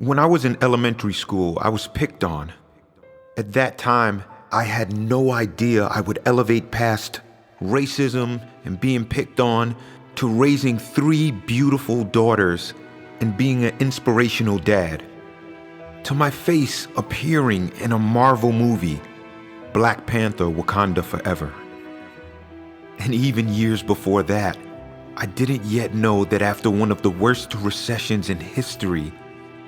When I was in elementary school, I was picked on. At that time, I had no idea I would elevate past racism and being picked on to raising 3 beautiful daughters and being an inspirational dad. To my face appearing in a Marvel movie, Black Panther: Wakanda Forever. And even years before that, I didn't yet know that after one of the worst recessions in history,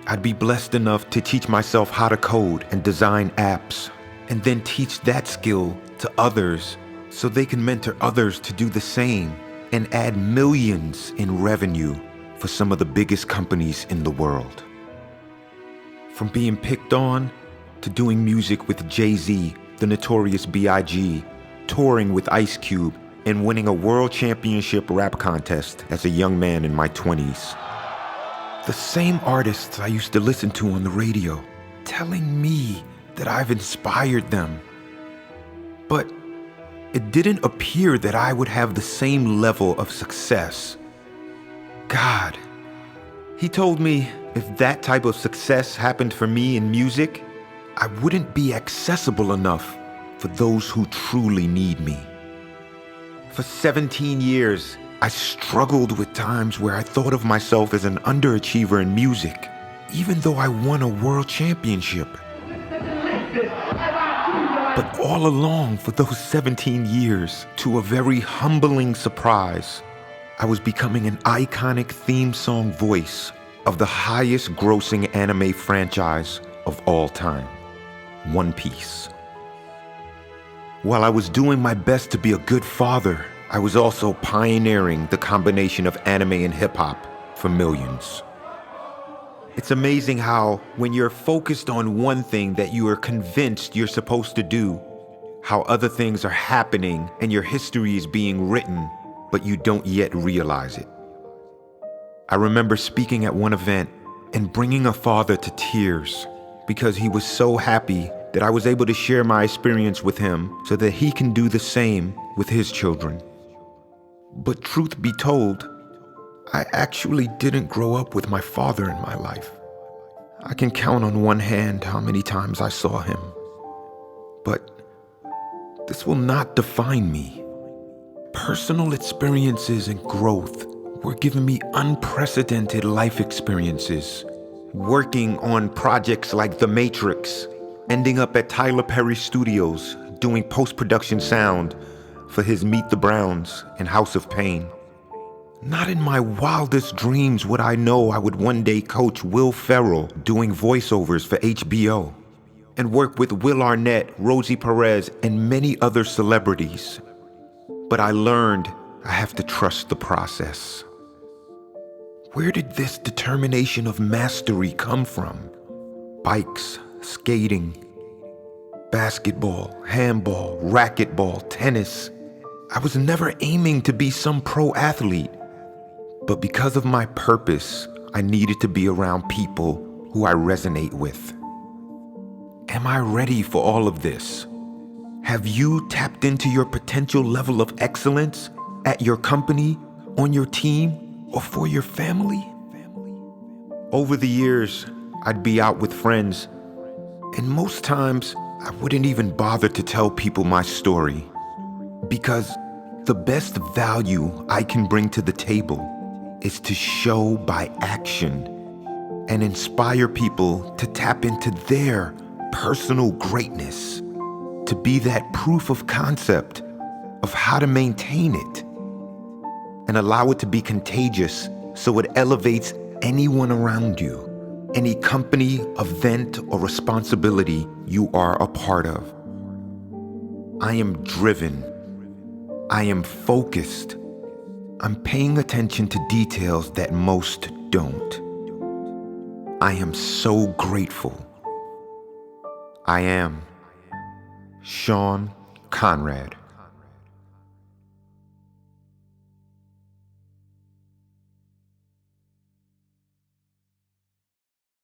I'd be blessed enough to teach myself how to code and design apps, and then teach that skill to others so they can mentor others to do the same and add millions in revenue for some of the biggest companies in the world. From being picked on to doing music with Jay-Z, the Notorious B.I.G., touring with Ice Cube, and winning a world championship rap contest as a young man in my 20s. The same artists I used to listen to on the radio, telling me that I've inspired them. But it didn't appear that I would have the same level of success. God, he told me if that type of success happened for me in music, I wouldn't be accessible enough for those who truly need me. For 17 years, I struggled with times where I thought of myself as an underachiever in music, even though I won a world championship. But all along for those 17 years, to a very humbling surprise, I was becoming an iconic theme song voice of the highest grossing anime franchise of all time, One Piece. While I was doing my best to be a good father, I was also pioneering the combination of anime and hip-hop for millions. It's amazing how, when you're focused on one thing that you are convinced you're supposed to do, how other things are happening and your history is being written, but you don't yet realize it. I remember speaking at one event and bringing a father to tears because he was so happy that I was able to share my experience with him so that he can do the same with his children. But truth be told, I actually didn't grow up with my father in my life. I can count on one hand how many times I saw him. But this will not define me. Personal experiences and growth were giving me unprecedented life experiences. Working on projects like The Matrix, ending up at Tyler Perry Studios doing post-production sound for his Meet the Browns and House of Pain. Not in my wildest dreams would I know I would one day coach Will Ferrell doing voiceovers for HBO and work with Will Arnett, Rosie Perez, and many other celebrities. But I learned I have to trust the process. Where did this determination of mastery come from? Bikes, skating, basketball, handball, racquetball, tennis. I was never aiming to be some pro athlete, but because of my purpose, I needed to be around people who I resonate with. Am I ready for all of this? Have you tapped into your potential level of excellence at your company, on your team, or for your family? Over the years, I'd be out with friends, and most times I wouldn't even bother to tell people my story, because the best value I can bring to the table is to show by action and inspire people to tap into their personal greatness, to be that proof of concept of how to maintain it and allow it to be contagious so it elevates anyone around you, any company, event, or responsibility you are a part of. I am driven. I am focused. I'm paying attention to details that most don't. I am so grateful. I am Shawn Conrad.